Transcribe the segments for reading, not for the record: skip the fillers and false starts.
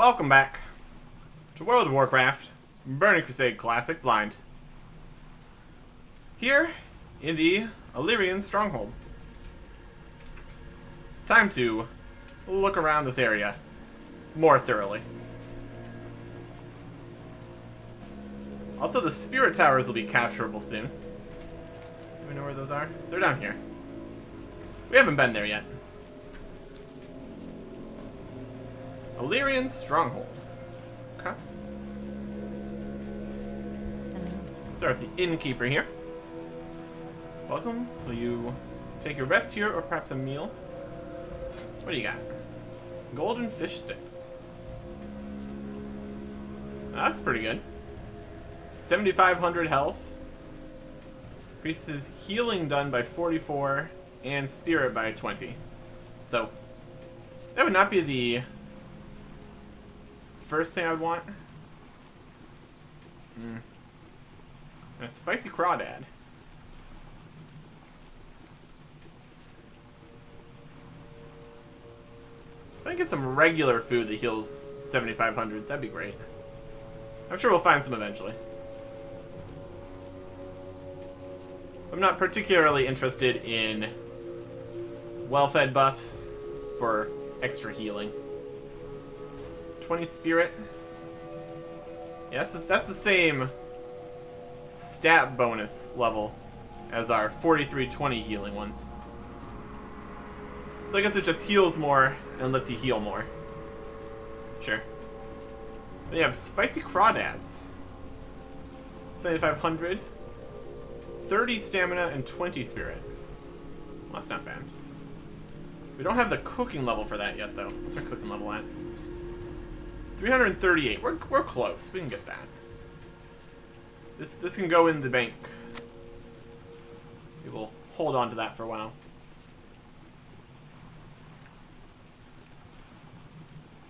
Welcome back to World of Warcraft, Burning Crusade Classic Blind. Here in the Illyrian Stronghold. Time to look around this area more thoroughly. Also, the spirit towers will be capturable soon. Do we know where those are? They're down here. We haven't been there yet. Illyrian Stronghold. Okay. Start with the innkeeper here. Welcome. Will you take your rest here or perhaps a meal? What do you got? Golden fish sticks. That's pretty good. 7,500 health. Increases healing done by 44 and spirit by 20. So, that would not be the first thing I would want. And a spicy crawdad. If I can get some regular food that heals 7,500s, that'd be great. I'm sure we'll find some eventually. I'm not particularly interested in well-fed buffs for extra healing. 20 spirit. Yeah, that's the same stat bonus level as our 4320 healing ones. So I guess it just heals more and lets you heal more. Sure. Then you have spicy crawdads. 7,500. 30 stamina and 20 spirit. Well, that's not bad. We don't have the cooking level for that yet, though. What's our cooking level at? 338. We're close. We can get that. This can go in the bank. We will hold on to that for a while.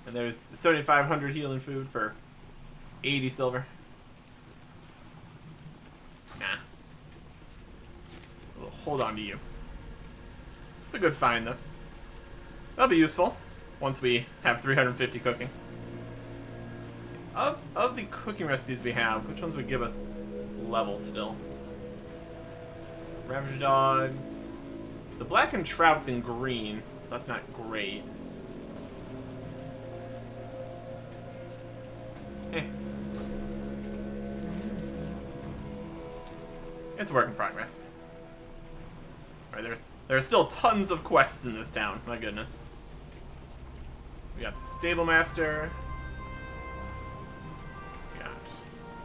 And there's 7,500 healing food for 80 silver. Nah. We'll hold on to you. It's a good find, though. That'll be useful once we have 350 cooking. Of the cooking recipes we have, which ones would give us levels still? Ravage dogs. The blackened trout's in green, so that's not great. It's a work in progress. Alright, there are still tons of quests in this town. My goodness. We got the stable master. We got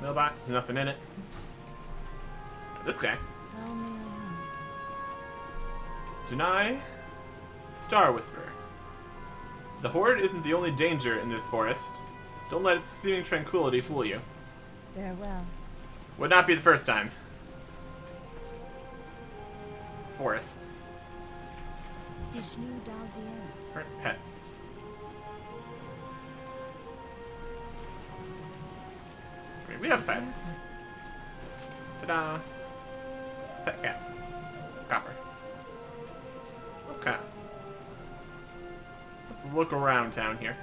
mailbox. Nothing in it. This guy. Janai, Star Whisperer. The Horde isn't the only danger in this forest. Don't let its seeming tranquility fool you. Farewell. Would not be the first time. Forests. Aren't pets. Wait, we have pets. Ta-da! Pet cat. Copper. Okay. So let's look around town here.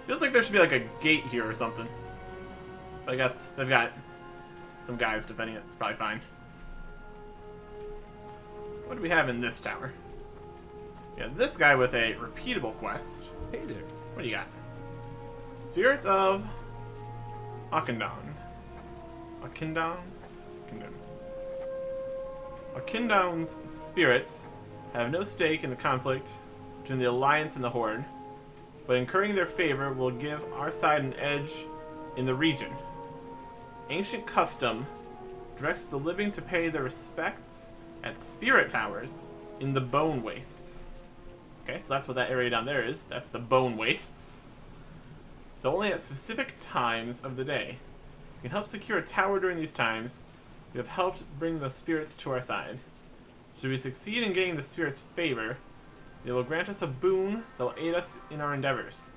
Feels like there should be like a gate here or something. But I guess they've got some guys defending it. It's probably fine. What do we have in this tower? Yeah, this guy with a repeatable quest. Hey there. What do you got? Spirits of Akindon. Akindon's spirits have no stake in the conflict between the Alliance and the Horde, but incurring their favor will give our side an edge in the region. Ancient custom directs the living to pay their respects at spirit towers in the Bone Wastes. Okay, so that's what that area down there is. That's the Bone Wastes. Though only at specific times of the day. You can help secure a tower during these times. You have helped bring the spirits to our side. Should we succeed in gaining the spirits' favor, they will grant us a boon that will aid us in our endeavors.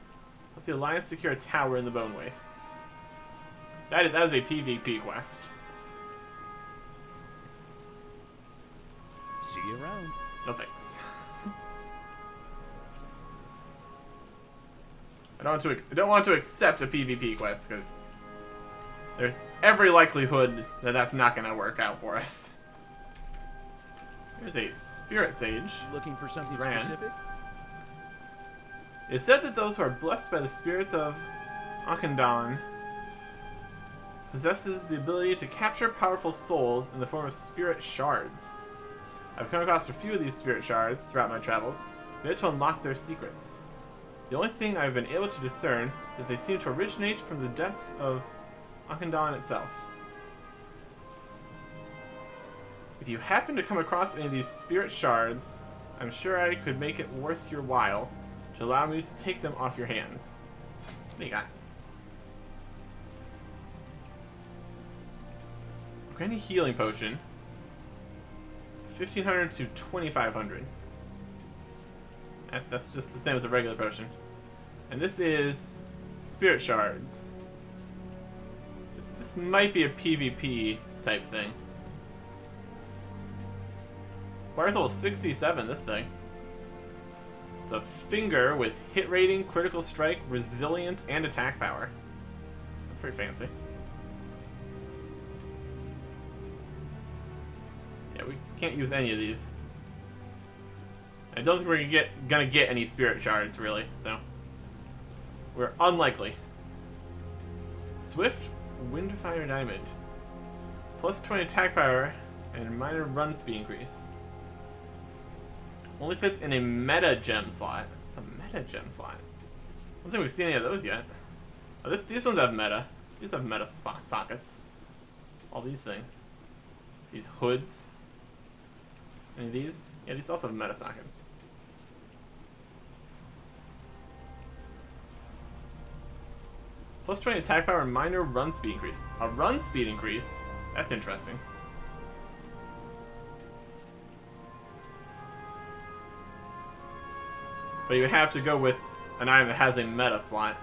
Help the Alliance secure a tower in the Bone Wastes. That is a PvP quest. See you around. No thanks. I don't want to accept a PvP quest because there's every likelihood that that's not going to work out for us. Here's a spirit sage. Looking for something Ran. specific? It is said that those who are blessed by the spirits of Anachronist possesses the ability to capture powerful souls in the form of spirit shards. I've come across a few of these spirit shards throughout my travels, yet to unlock their secrets. The only thing I've been able to discern is that they seem to originate from the depths of Anachronist itself. If you happen to come across any of these spirit shards, I'm sure I could make it worth your while to allow me to take them off your hands. What do you got? Granny healing potion. 1500 to 2500. That's just the same as a regular potion. And this is spirit shards. This might be a PvP type thing. Requires level 67, this thing. It's a finger with hit rating, critical strike, resilience, and attack power. That's pretty fancy. Yeah, we can't use any of these. I don't think we're gonna get any spirit shards, really, so we're unlikely. Swift Windfire Diamond. Plus 20 attack power and minor run speed increase. Only fits in a meta gem slot. It's a meta gem slot. I don't think we've seen any of those yet. Oh, these ones have meta. These have meta sockets. All these things. These hoods. Any of these? Yeah, these also have meta sockets. Plus 20 attack power and minor run speed increase. A run speed increase? That's interesting. But you would have to go with an item that has a meta slot.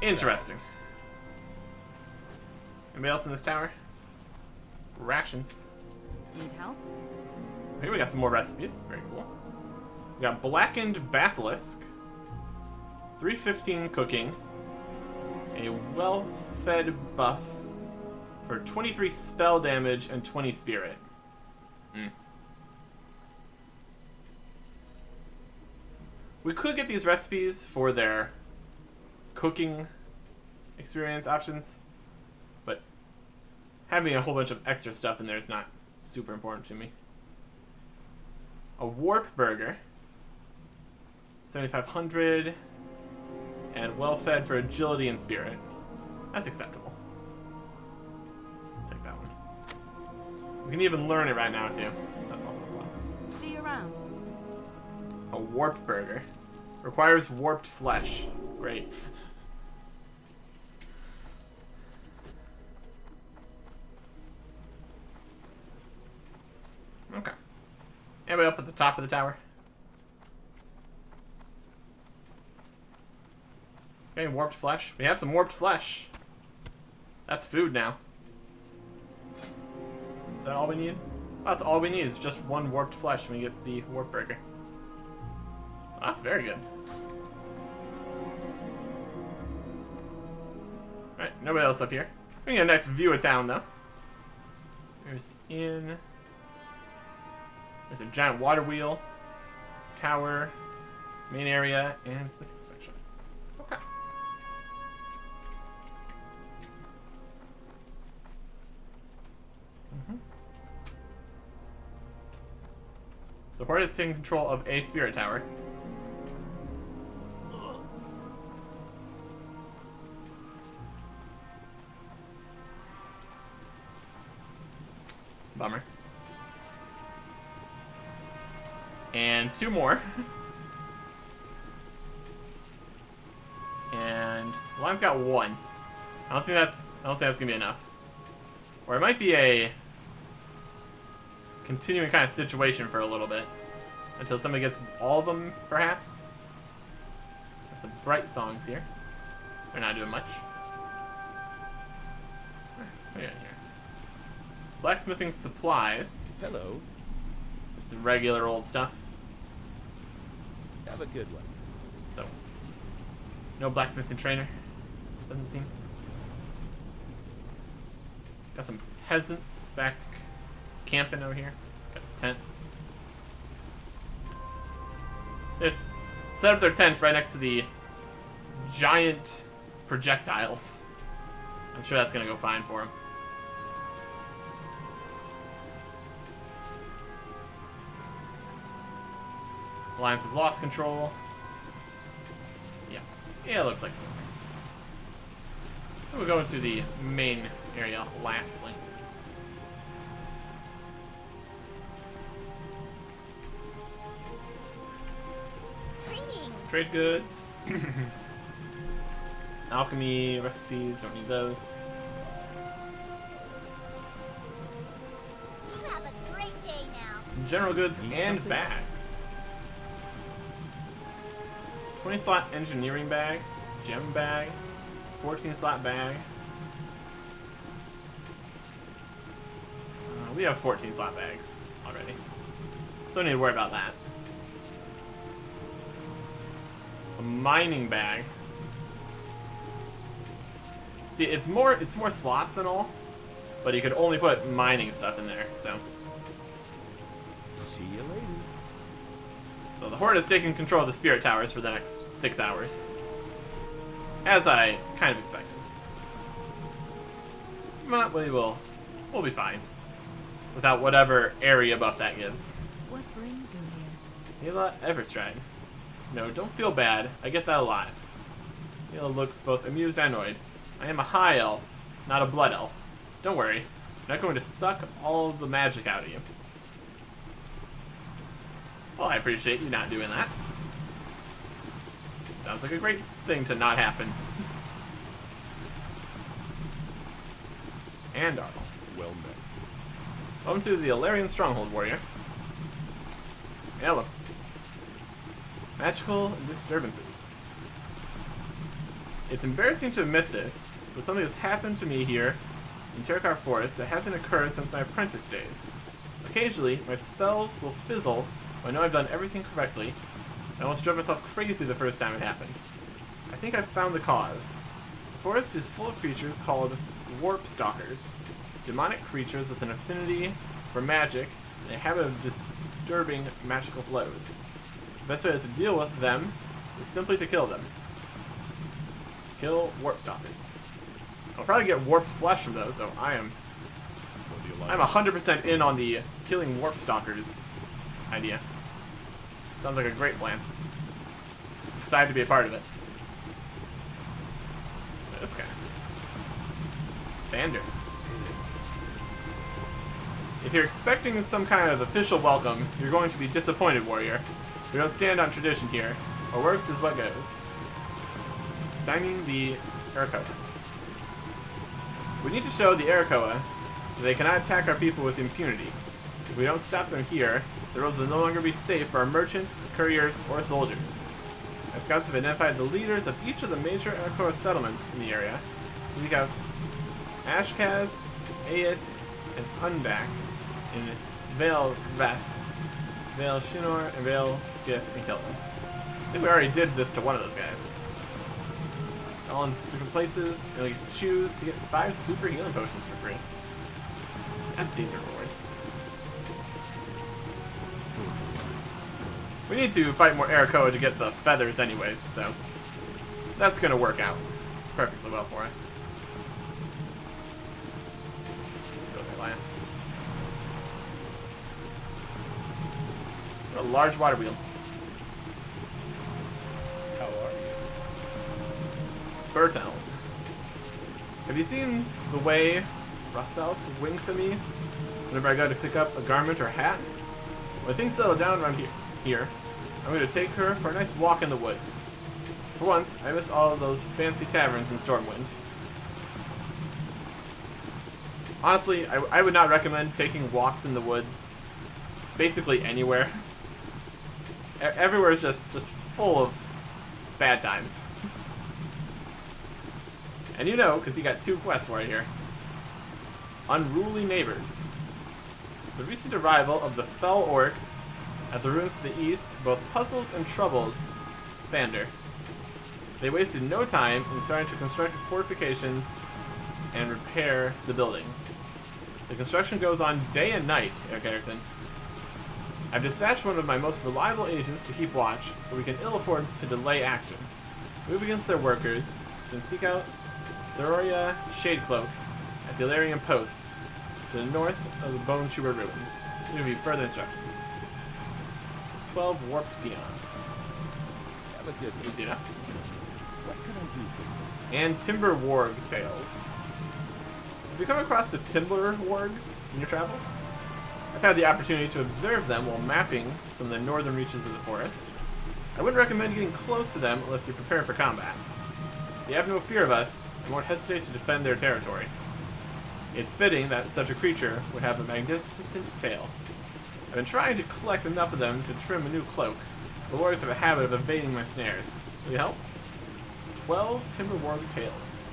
Interesting. Anybody else in this tower? Rations. Need help? Here we got some more recipes. Very cool. We got Blackened Basilisk. 315 cooking. A well-fed buff for 23 spell damage and 20 spirit. We could get these recipes for their cooking experience options, but having a whole bunch of extra stuff in there is not super important to me. A warp burger, 7,500, and well fed for agility and spirit. That's acceptable. I'll take that one. We can even learn it right now too, so that's also a plus. See you around. A warp burger. Requires warped flesh. Great. Okay. Anybody up at the top of the tower? Okay, warped flesh. We have some warped flesh. That's food now. Is that all we need? Oh, that's all we need is just one warped flesh when we get the warp burger. Oh, that's very good. Alright, nobody else up here. We get a nice view of town, though. There's the inn. There's a giant water wheel. Tower. Main area. And smithing section. Okay. The Horde is taking control of a spirit tower. Bummer. And two more. And the line's got one. I don't think that's gonna be enough. Or it might be a continuing kind of situation for a little bit. Until somebody gets all of them, perhaps. Got the bright songs here. They're not doing much. What do we got here? Blacksmithing supplies. Hello. Just the regular old stuff. Have a good one. So, no blacksmithing trainer. Doesn't seem. Got some peasants back camping over here. Got a tent. They just set up their tent right next to the giant projectiles. I'm sure that's gonna go fine for them. Alliance has lost control. Yeah, it looks like it's okay. We'll go into the main area lastly. Greetings. Trade goods. Alchemy recipes, don't need those. You have a great day now. General goods and bags. 20 slot engineering bag, gem bag, 14 slot bag. We have 14 slot bags already, so don't need to worry about that. A mining bag. See, it's more slots and all, but you could only put mining stuff in there. So See you later. So the Horde has taken control of the Spirit Towers for the next 6 hours. As I kind of expected. But we'll be fine. Without whatever area buff that gives. What brings you here? Hela Everstride. No, don't feel bad. I get that a lot. Hela looks both amused and annoyed. I am a high elf, not a blood elf. Don't worry. I'm not going to suck all of the magic out of you. Well, I appreciate you not doing that. Sounds like a great thing to not happen. And Arnold. Well met. Welcome to the Alarian Stronghold, warrior. Hello. Magical disturbances. It's embarrassing to admit this, but something has happened to me here in Terakar Forest that hasn't occurred since my apprentice days. Occasionally, my spells will fizzle when I know I've done everything correctly. I almost drove myself crazy the first time it happened. I think I've found the cause. The forest is full of creatures called warp stalkers. Demonic creatures with an affinity for magic and a habit of disturbing magical flows. The best way to deal with them is simply to kill them. Kill warp stalkers. I'll probably get warped flesh from those, so I'm 100% in on the killing warp stalkers idea. Sounds like a great plan. Excited to be a part of it. This guy. Thander. If you're expecting some kind of official welcome, you're going to be disappointed, warrior. We don't stand on tradition here. What works is what goes. Stymiing the Arakoa. We need to show the Arakoa that they cannot attack our people with impunity. If we don't stop them here, the roads will no longer be safe for our merchants, couriers, or soldiers. Our scouts have identified the leaders of each of the major Arakoa settlements in the area. Leak out Ashkaz, Ayat, and Undak in Vale Vesk, Vale Shinor, and Vale Skiff, and kill them. I think we already did this to one of those guys. All in different places, and we get to choose to get 5 super healing potions for free. That's a decent reward. We need to fight more Arakoa to get the feathers anyways, so that's gonna work out perfectly well for us. Go there last. A large water wheel. How are you? Bertel. Have you seen the way Rasself winks at me whenever I go to pick up a garment or hat? When things settle down around here, I'm going to take her for a nice walk in the woods. For once, I miss all of those fancy taverns in Stormwind. Honestly, I would not recommend taking walks in the woods basically anywhere. Everywhere is just full of bad times. And you know, because you got 2 quests right here. Unruly Neighbors. The recent arrival of the Fell Orcs At the ruins to the east, both puzzles and troubles Vander. They wasted no time in starting to construct fortifications and repair the buildings. The construction goes on day and night, Eric Erickson. I've dispatched one of my most reliable agents to keep watch, but we can ill afford to delay action. Move against their workers, then seek out Thoria Shadecloak at the Illyrian Post, to the north of the Bone Chewer Ruins. To give you further instructions. 12 warped peons. Have a good Easy enough. What can I do for you? And Timber Warg Tales. Have you come across the Timber Wargs in your travels? I've had the opportunity to observe them while mapping some of the northern reaches of the forest. I wouldn't recommend getting close to them unless you're prepared for combat. They have no fear of us and won't hesitate to defend their territory. It's fitting that such a creature would have a magnificent tail. I've been trying to collect enough of them to trim a new cloak. The warriors have a habit of evading my snares. Will you help? 12 Timber Warg Tales.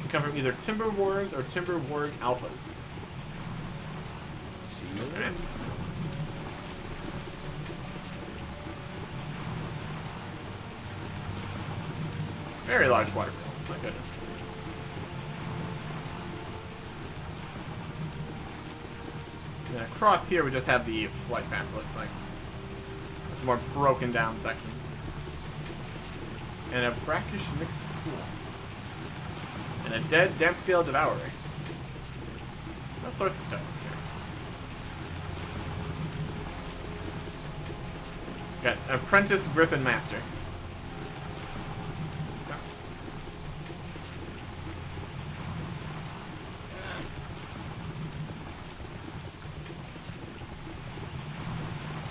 Can come from either Timber Wargs or Timber Warg Alphas. See you later. Very large water bill. My goodness. And then across here we just have the flight path, it looks like. And some more broken down sections. And a brackish mixed school. And a dead damp scale devourer. All sorts of stuff in here. Got apprentice Griffin Master.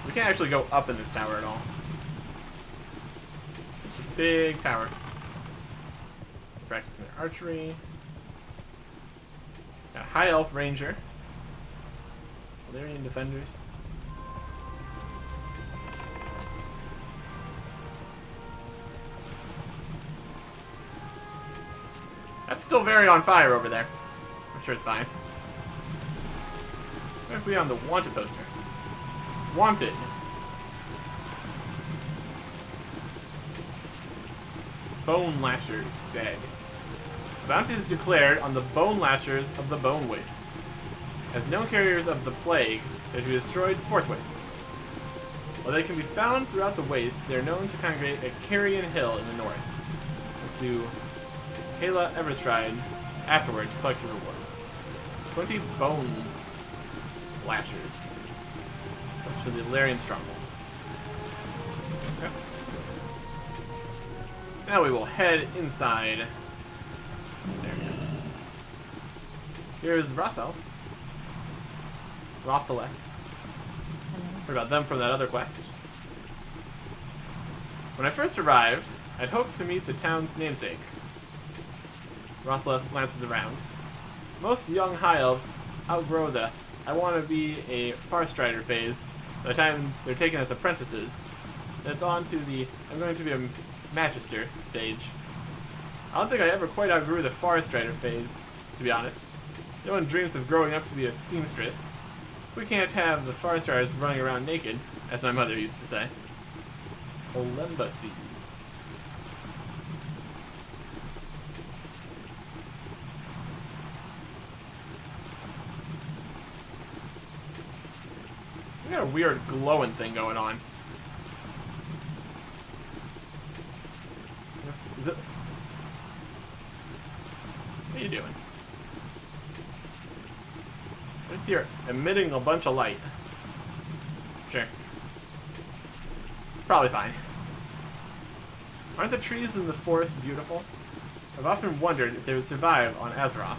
We can't actually go up in this tower at all. Just a big tower. Practicing their archery. Got a High Elf Ranger. Illyrian Defenders. That's still very on fire over there. I'm sure it's fine. What if we on the wanted poster? Wanted. Bone Lashers dead. Bounty is declared on the Bone Lashers of the Bone Wastes. As known carriers of the plague, they are to be destroyed forthwith. While they can be found throughout the wastes, they are known to congregate at Carrion Hill in the north, and to Kayla Everstride afterward to collect your reward. 20 Bone Lashers. That's for the Illyrian Stronghold. Okay. Now we will head inside this area. Here's Rosself. Rosseleth. Heard about them from that other quest. When I first arrived, I'd hoped to meet the town's namesake. Rosseleth glances around. Most young high elves outgrow the I want to be a Farstrider phase by the time they're taken as apprentices. Then it's on to the I'm going to be a Magister stage. I don't think I ever quite outgrew the Farstrider phase, to be honest. No one dreams of growing up to be a seamstress. We can't have the Farstriders running around naked, as my mother used to say. Olemba seeds. We got a weird glowing thing going on. Is it? What are you doing? I see you're emitting a bunch of light. Sure. It's probably fine. Aren't the trees in the forest beautiful? I've often wondered if they would survive on Azeroth.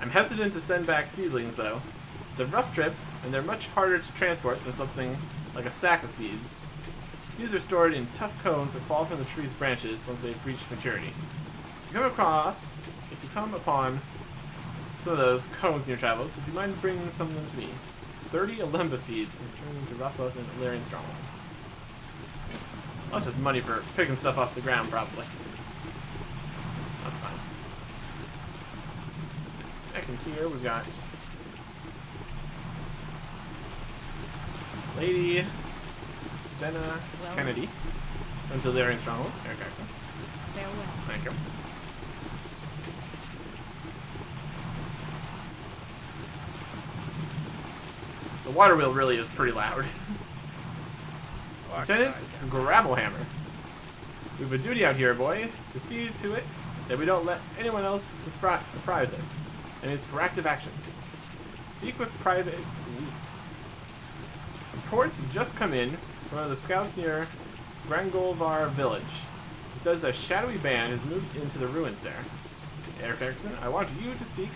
I'm hesitant to send back seedlings, though. It's a rough trip, and they're much harder to transport than something like a sack of seeds. The seeds are stored in tough cones that fall from the tree's branches once they've reached maturity. If you come upon some of those cones in your travels, would you mind bringing some of them to me? 30 Olemba seeds, returning to Rosseleth and Illyrian Stronghold. Well, that's just money for picking stuff off the ground, probably. That's fine. Back in here, we've got Lady Jenna Kennedy. Until they're in Stronghold. Eric Jackson. Farewell. Thank you. The water wheel really is pretty loud. Lieutenant Gravelhammer. We have a duty out here, boy, to see to it that we don't let anyone else surprise us. And it's proactive action. Speak with Private Weeps. Reports just come in from one of the scouts near Grangolvar village. He says the shadowy band has moved into the ruins there. Eric Erickson, I want you to speak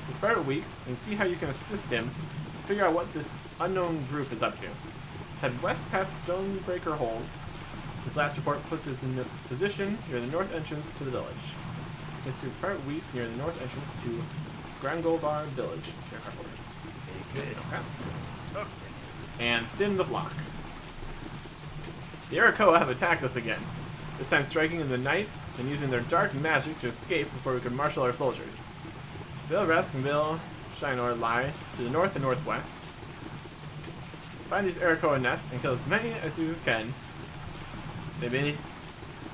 with Private Weeks and see how you can assist him to figure out what this unknown group is up to. He's head west past Stonebreaker Hold. His last report puts us in position near the north entrance to the village. You can speak with Private Weeks near the north entrance to Grangolvar village, Terrify Forest. Good. Okay. And thin the flock. The Arakoa have attacked us again, this time striking in the night and using their dark magic to escape before we could marshal our soldiers. Vale Resk and Vale Shinor lie to the north and northwest. Find these Arakoa nests and kill as many as you can. They may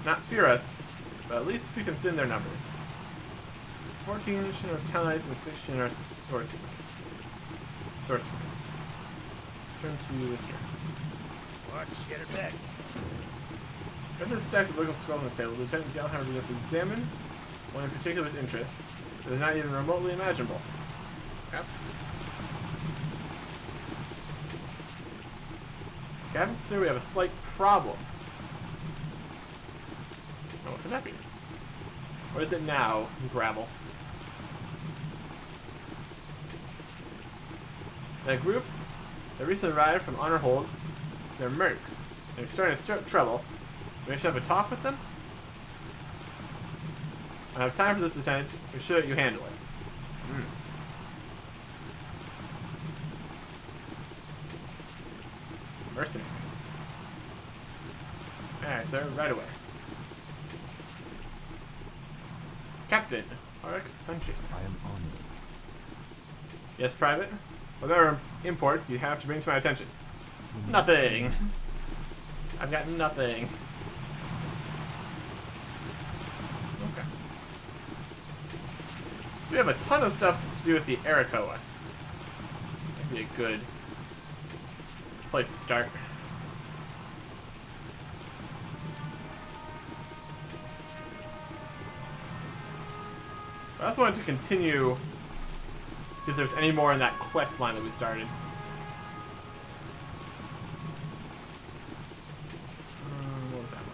not fear us, but at least we can thin their numbers. 14 Shinor Talonites and 6 Shinor sorcerers. Turn to here. Watch, get her back. After the stacks of legal scroll on the table, Lieutenant Galhammer begins to examine one in particular with interest that is not even remotely imaginable. Yep. Captain, sir, we have a slight problem. Oh, what could that be? What is it now, Gravel? That group that recently arrived from Honor Hold, they're mercs. They're starting to stir up trouble. We should have a talk with them? I have time for this, Lieutenant. We're sure that you handle it. Mercenaries. Alright, sir, right away. Captain, Arik Sunchaser. I am honored. Yes, Private? Whatever imports you have to bring to my attention. Nothing. I've got nothing. Okay. So we have a ton of stuff to do with the Arakoa. That'd be a good place to start. I also wanted to continue, see if there's any more in that quest line that we started. What was that one?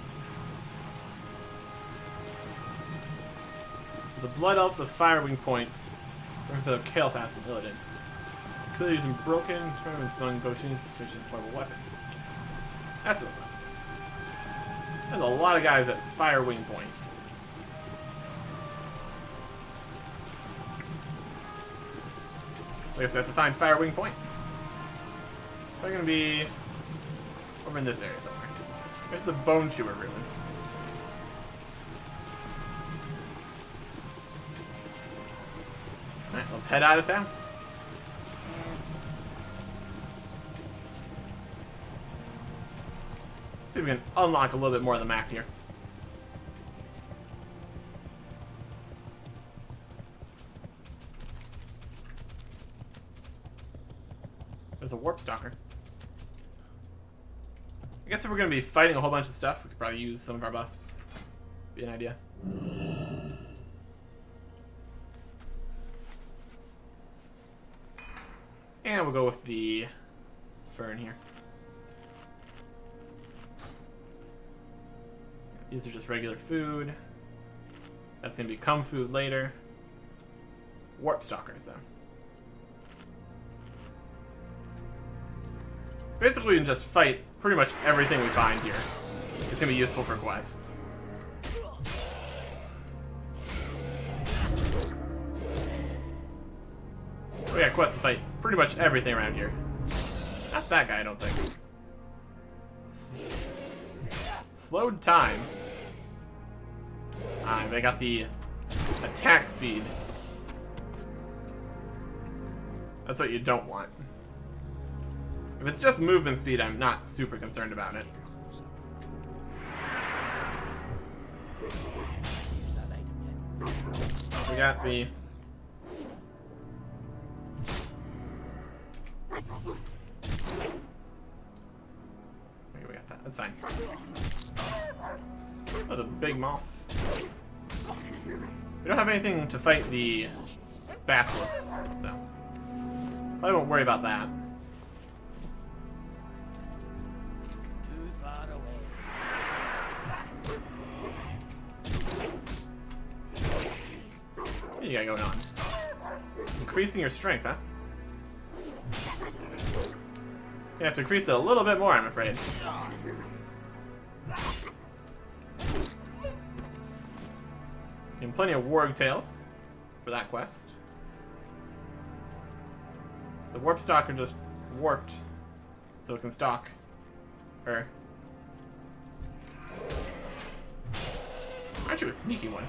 The Blood Elves of Firewing Point. Looking for the Kael'thas of Illidan. Clearly using broken tournaments among go-to's sufficient portable weapon. Yes. That's what it was. There's a lot of guys at Firewing Point. I guess we have to find Firewing Point. They're gonna be over in this area somewhere. There's the Bone Chewer ruins. Alright, let's head out of town. See if we can unlock a little bit more of the map here. There's a Warp Stalker. I guess if we're going to be fighting a whole bunch of stuff, we could probably use some of our buffs. Be an idea. And we'll go with the Fern here. These are just regular food. That's going to become food later. Warp Stalkers, though. Basically, we can just fight pretty much everything we find here. It's going to be useful for quests. We got quests to fight pretty much everything around here. Not that guy, I don't think. Slowed time. They got the attack speed. That's what you don't want. If it's just movement speed, I'm not super concerned about it. We got the... Okay, we got that. That's fine. Oh, the big moth. We don't have anything to fight the basilisks, so I won't worry about that. Too far away. What do you got going on? Increasing your strength, huh? You have to increase it a little bit more, I'm afraid. And plenty of warg tails for that quest. The warp stalker just warped so it can stalk her. Aren't you a sneaky one?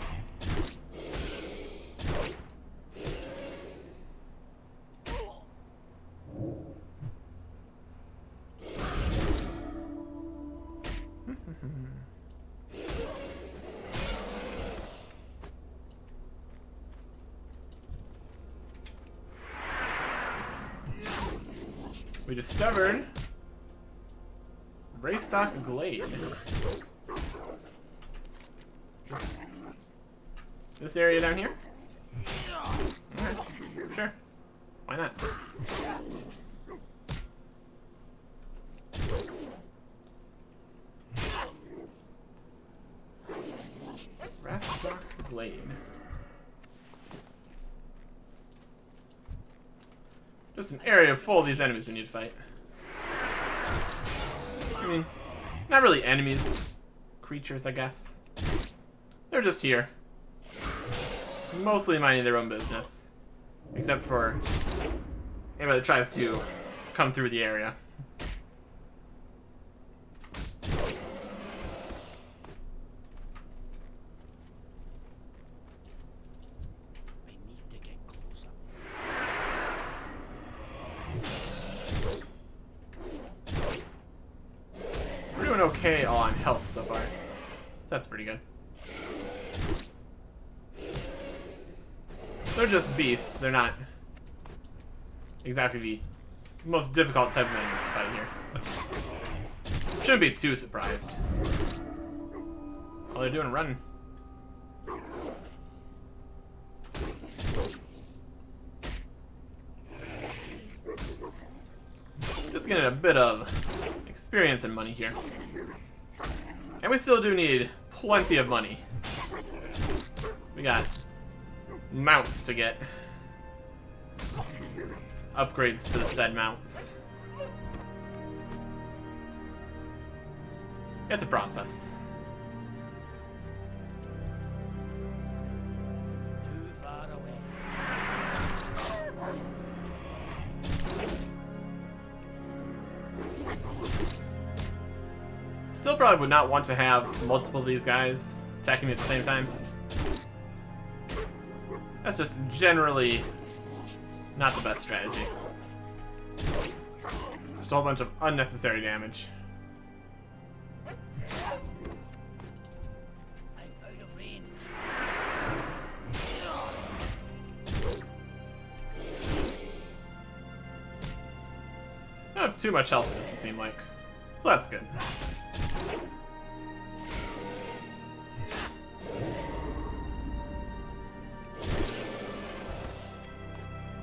We discovered Raystock Glade. Just this area down here? Okay, sure. Why not? Raystock Glade. Just an area full of these enemies we need to fight. I mean, not really enemies. Creatures, I guess. They're just here. Mostly minding their own business. Except for anybody that tries to come through the area. Okay on health so far. That's pretty good. They're just beasts. They're not exactly the most difficult type of enemies to fight here. So shouldn't be too surprised. All they're doing is running. Just getting a bit of experience and money here. And we still do need plenty of money. We got mounts to get. Upgrades to the said mounts. It's a process. Too far away. Still probably would not want to have multiple of these guys attacking me at the same time. That's just generally not the best strategy. Just a whole bunch of unnecessary damage. I'm out of range. I don't have too much health, it doesn't seem like. So that's good.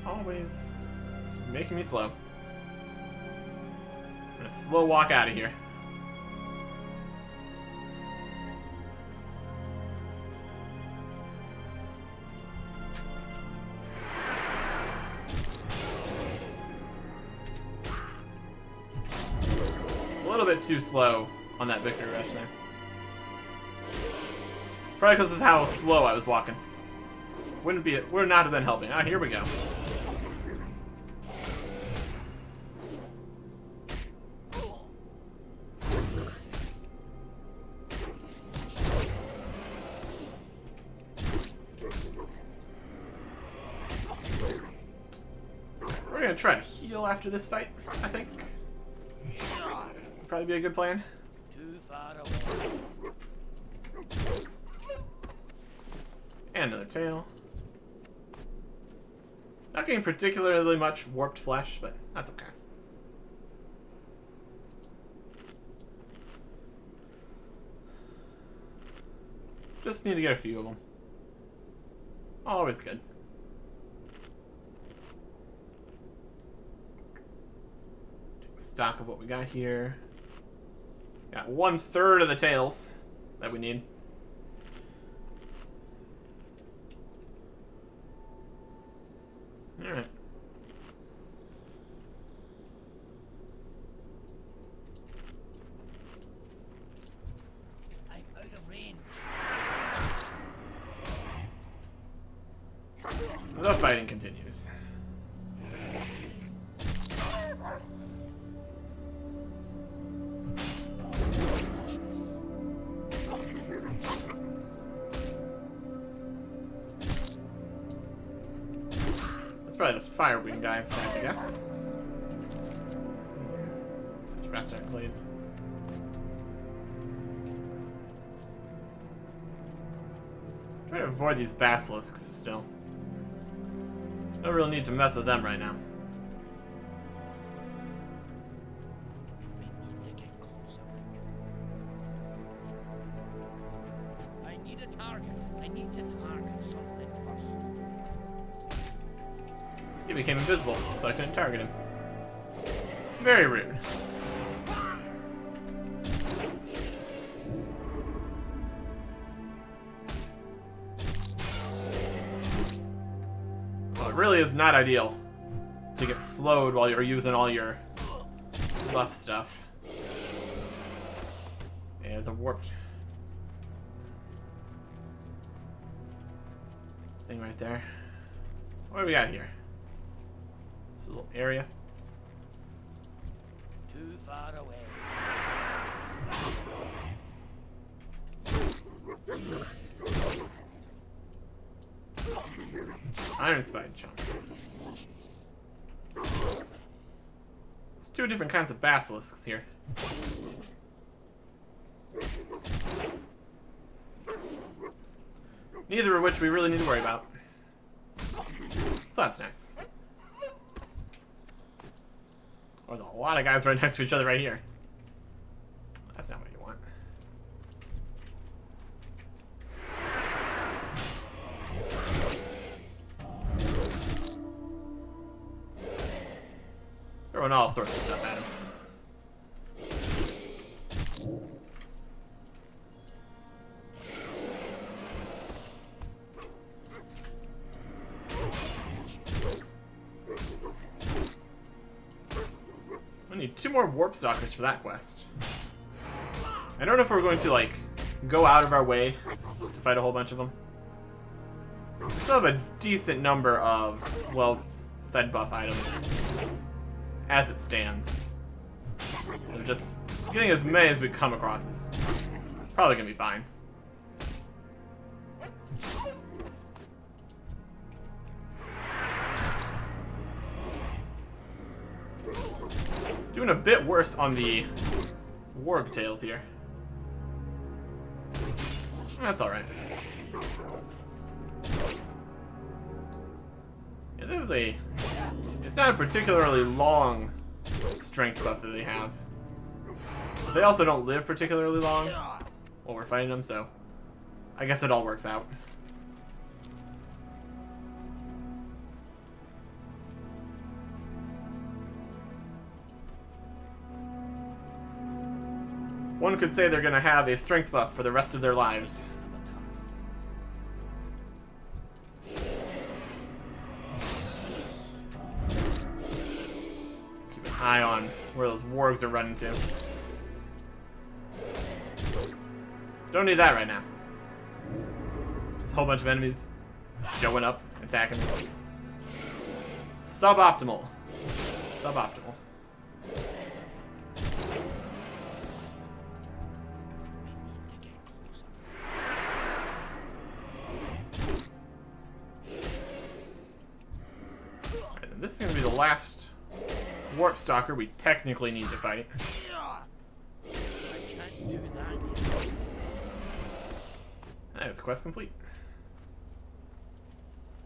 Always just making me slow. I'm gonna slow walk out of here. A little bit too slow on that victory rush there. Probably because of how slow I was walking. Would not have been helping. Ah, here we go. We're gonna try to heal after this fight, I think. probably be a good plan. Too far away. And another tail. Not getting particularly much warped flesh, but that's okay. Just need to get a few of them. Always good. Take stock of what we got here. Got 1/3 of the tails that we need. Alright. I'm out of range. The fighting continues. Probably the fire wing guys, I guess. Since Rest MacLeod. Try to avoid these basilisks still. No real need to mess with them right now. We need to get closer. I need a target. I need to target something first. He became invisible, so I couldn't target him. Very rude. Well, it really is not ideal to get slowed while you're using all your buff stuff. Yeah, there's a warped thing right there. What do we got here? This little area. Too far away. Iron spine chunk. It's two different kinds of basilisks here. Neither of which we really need to worry about. So that's nice. There's a lot of guys right next to each other right here. That's not what you want. Throwing all sorts of stuff at him. I need 2 more warp stalkers for that quest. I don't know if we're going to, like, go out of our way to fight a whole bunch of them. We still have a decent number of, well, fed buff items as it stands. So just getting as many as we come across is probably going to be fine. Doing a bit worse on the warg tails here. That's alright. Yeah, it's not a particularly long strength buff that they have. But they also don't live particularly long while we're fighting them, so I guess it all works out. One could say they're going to have a strength buff for the rest of their lives. Let's keep an eye on where those wargs are running to. Don't need that right now. Just a whole bunch of enemies showing up, attacking me. Suboptimal. Suboptimal. This is going to be the last warp stalker we technically need to fight. That is quest complete.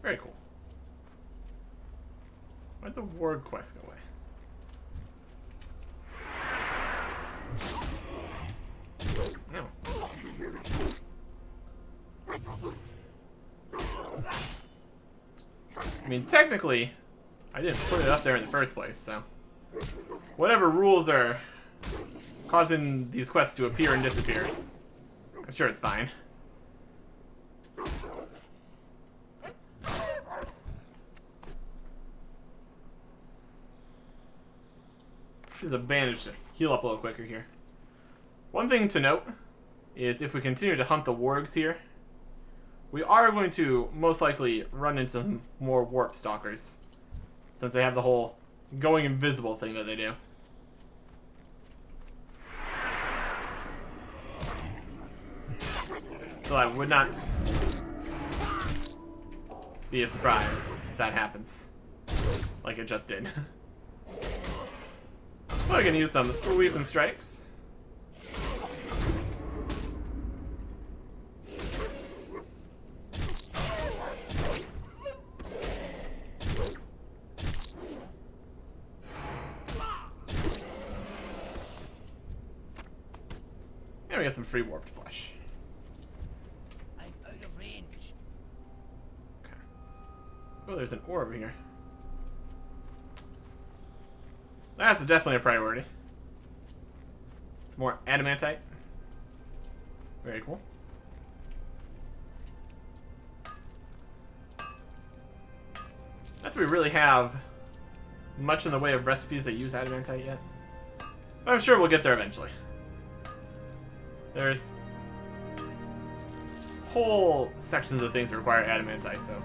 Very cool. Where'd the ward quest go away? No. I mean, technically, I didn't put it up there in the first place, so... Whatever rules are causing these quests to appear and disappear, I'm sure it's fine. Use a bandage to heal up a little quicker here. One thing to note is if we continue to hunt the wargs here, we are going to most likely run into more warp stalkers, since they have the whole going invisible thing that they do. So I would not be a surprise if that happens, like it just did. We're gonna use some sweeping strikes. And we get some free warped flesh. I'm out of range. Okay. Oh, there's an ore over here. That's definitely a priority. It's more adamantite. Very cool. Not that we really have much in the way of recipes that use adamantite yet. But I'm sure we'll get there eventually. There's whole sections of things that require adamantite, so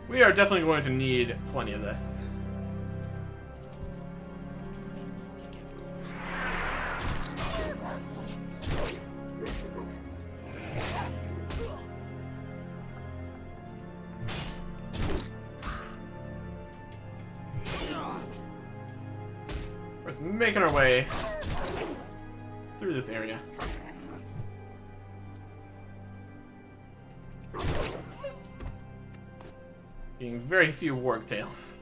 we are definitely going to need plenty of this. We're just making our way through this area. Getting very few warg tails.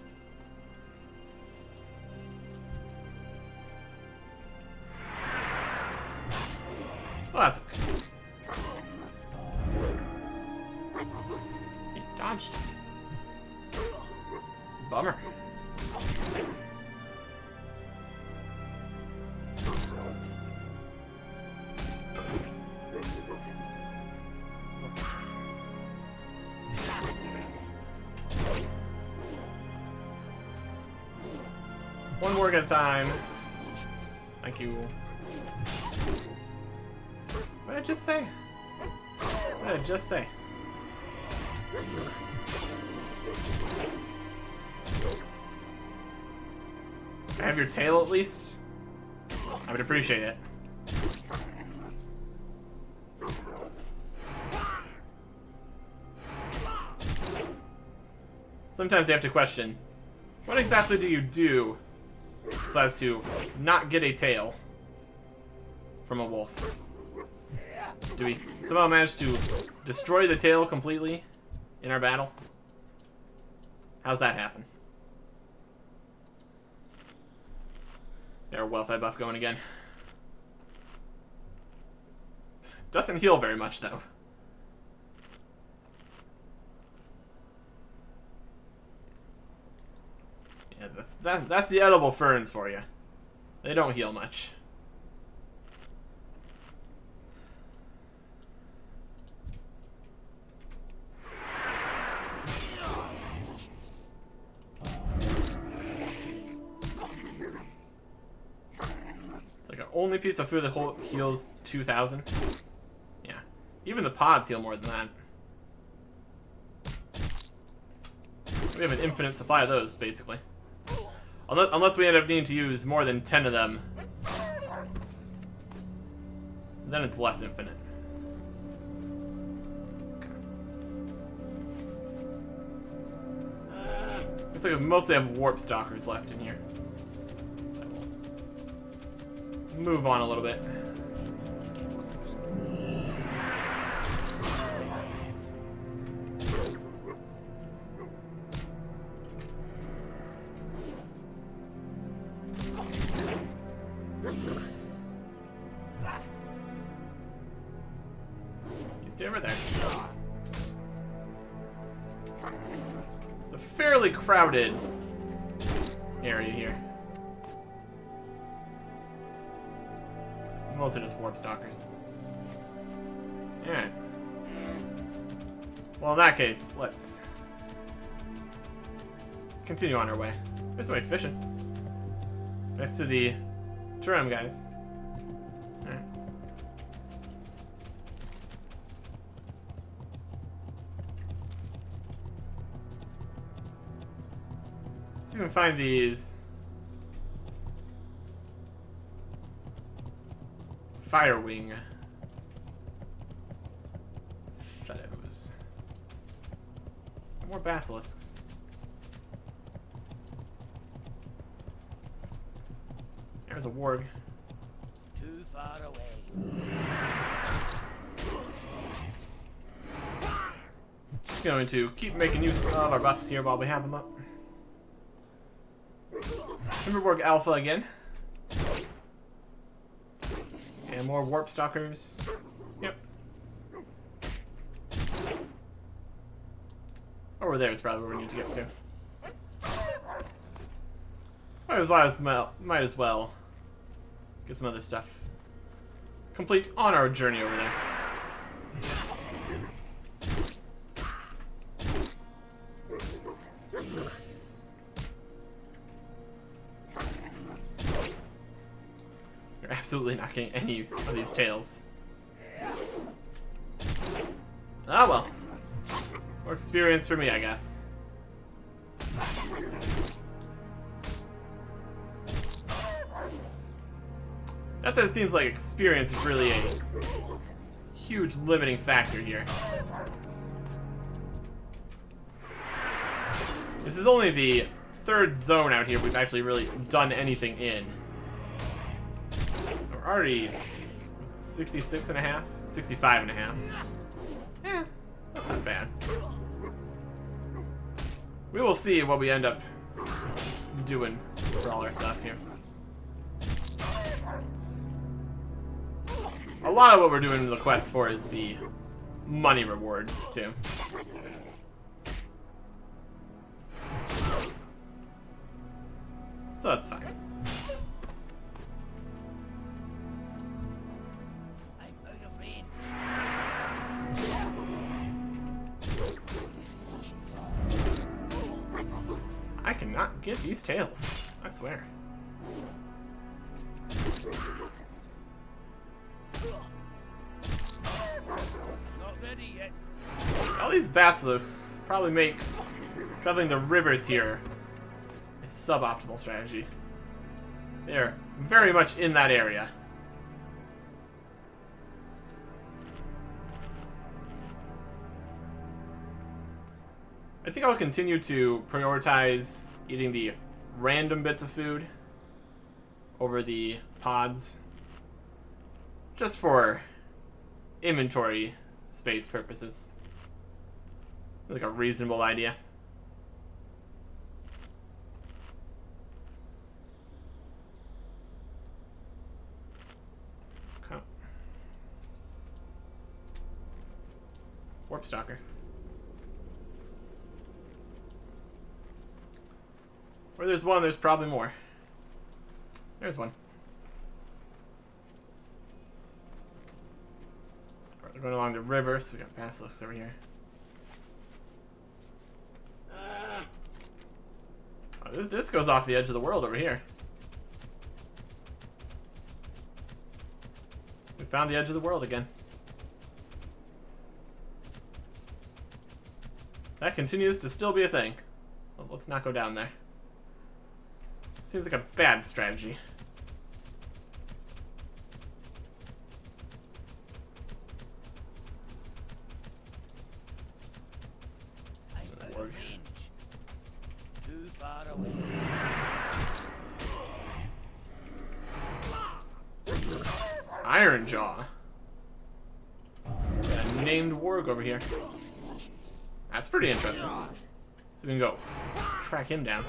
Well, that's okay. He dodged. Bummer. One warg at a time. Thank you. What did I just say? What did I just say? Can I have your tail at least? I would appreciate it. Sometimes they have to question, what exactly do you do so as to not get a tail from a wolf? Do we somehow manage to destroy the tail completely in our battle? How's that happen? There, well-fed buff going again. Doesn't heal very much though. Yeah, that's the edible ferns for you. They don't heal much. It's like an only piece of food that heals 2,000. Yeah, even the pods heal more than that. We have an infinite supply of those, basically. Unless we end up needing to use more than 10 of them, then it's less infinite. Looks like we mostly have warp stalkers left in here. Move on a little bit. See over there. It's a fairly crowded area here. It's mostly just warp stalkers. Alright. Well, in that case, let's continue on our way. There's somebody fishing. Next to the tram, guys. Alright. See if we can find these Firewing fellows. More basilisks. There's a warg. Too far away. Just going to keep making use of our buffs here while we have them up. Timberborg Alpha again. And more warp stalkers. Yep. Over there is probably where we need to get to. Might as well get some other stuff complete on our journey over there. You're absolutely not getting any of these tails. Ah well. More experience for me, I guess. Not that it seems like experience is really a huge limiting factor here. This is only the third zone out here we've actually really done anything in. We're already 66 and a half, 65 and a half. Eh, that's not bad. We will see what we end up doing for all our stuff here. A lot of what we're doing the quest for is the money rewards, too. So that's fine. I'm out of range. I cannot get these tails, I swear. Not ready yet. All these basilisks probably make traveling the rivers here a suboptimal strategy. They're very much in that area. I think I'll continue to prioritize eating the random bits of food over the pods, just for inventory space purposes. Like a reasonable idea. Okay. Warp Stalker. Where there's one, there's probably more. There's one. We're going along the river, so we got basilisks over here. Oh, this goes off the edge of the world over here. We found the edge of the world again. That continues to still be a thing. Well, let's not go down there. Seems like a bad strategy. I'm out of range. Too far away. Iron Jaw. Got a named warg over here. That's pretty interesting. So we can go track him down.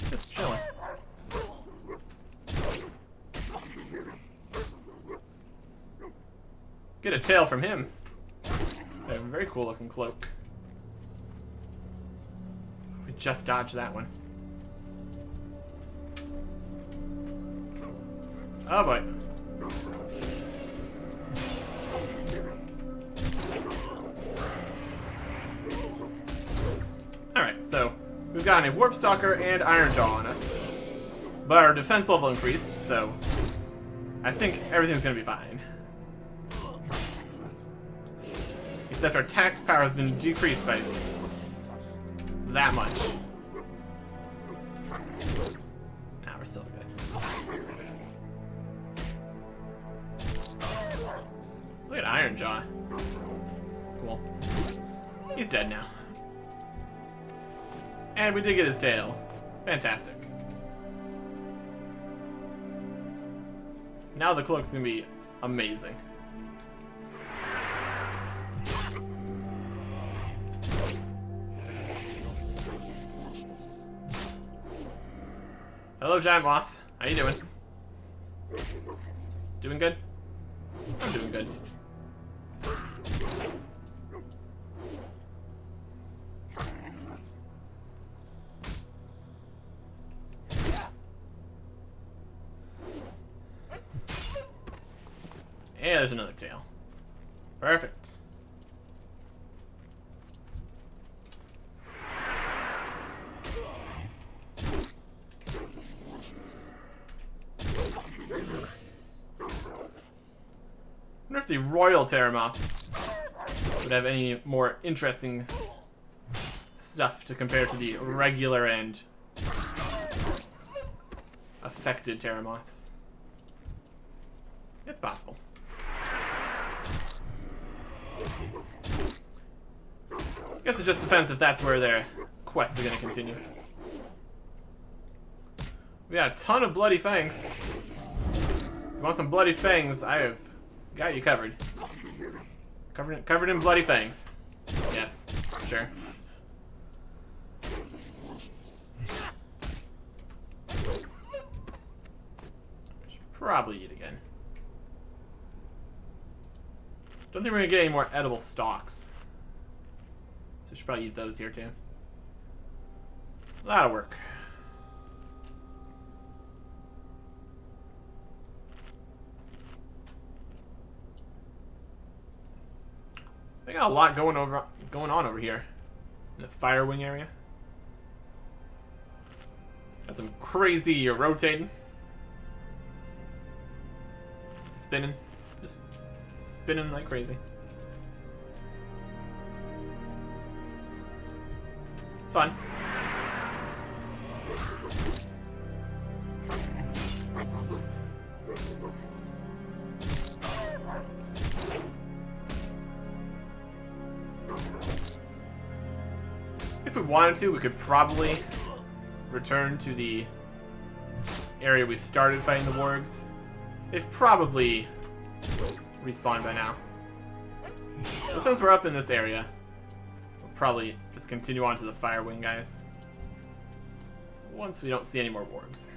Just chilling. Get a tail from him. A very cool looking cloak. We just dodged that one. Oh boy. Alright, so we've got a Warp Stalker and Iron Jaw on us. But our defense level increased, so I think everything's gonna be fine. Except our attack power has been decreased by that much. Nah, we're still good. Look at Iron Jaw. Cool. He's dead now. And we did get his tail. Fantastic. Now the cloak's gonna be amazing. Hello, Giant Moth. How you doing? Doing good? I'm doing good. Yeah, there's another tail. Perfect. I wonder if the Royal Terramoths would have any more interesting stuff to compare to the regular and affected Terramoths. It's possible. I guess it just depends if that's where their quests are going to continue. We got a ton of Bloody Fangs. If you want some Bloody Fangs, I have got you covered. Covered in Bloody Fangs. Yes, sure. We should probably eat again. Don't think we're gonna get any more edible stalks. So we should probably eat those here too. That'll work. They got a lot going on over here in the Fire Wing area. Got some crazy rotating, spinning, just spinning like crazy. Fun. If we wanted to, we could probably return to the area we started fighting the wargs. They've probably respawned by now. But since we're up in this area, we'll probably just continue on to the Fire Wing guys. Once we don't see any more wargs.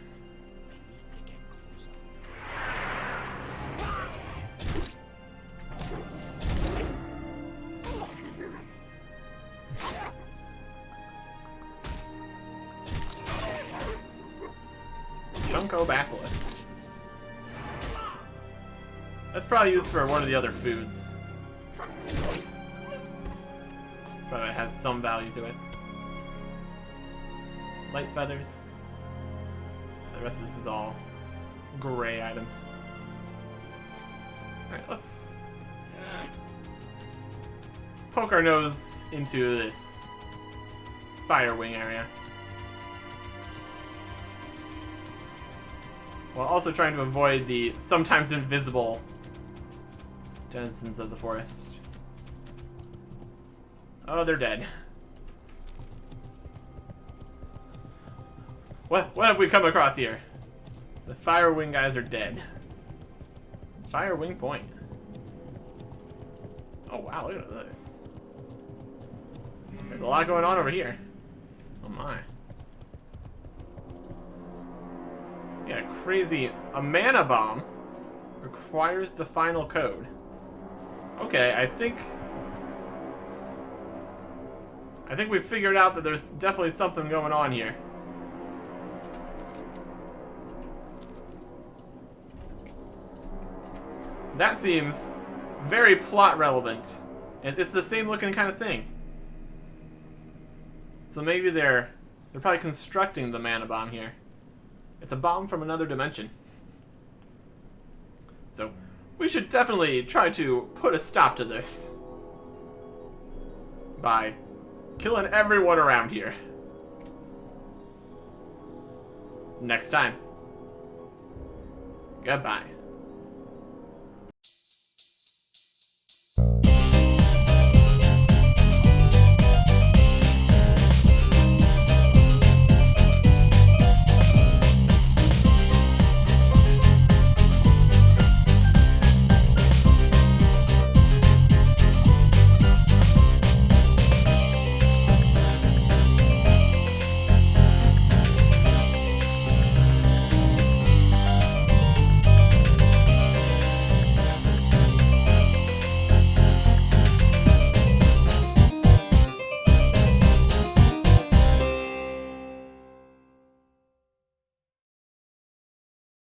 Junko Basilisk. That's probably used for one of the other foods. Probably has some value to it. Light feathers. The rest of this is all gray items. Alright, let's poke our nose into this Fire Wing area. While also trying to avoid the sometimes invisible denizens of the forest. Oh, they're dead. What have we come across here? The Fire Wing guys are dead. Fire Wing Point. Oh wow, look at this. There's a lot going on over here. Oh my. Yeah, crazy. A mana bomb requires the final code. Okay, I think we've figured out that there's definitely something going on here. That seems very plot relevant. It's the same looking kind of thing. So maybe they're probably constructing the mana bomb here. It's a bomb from another dimension. So we should definitely try to put a stop to this by killing everyone around here. Next time. Goodbye.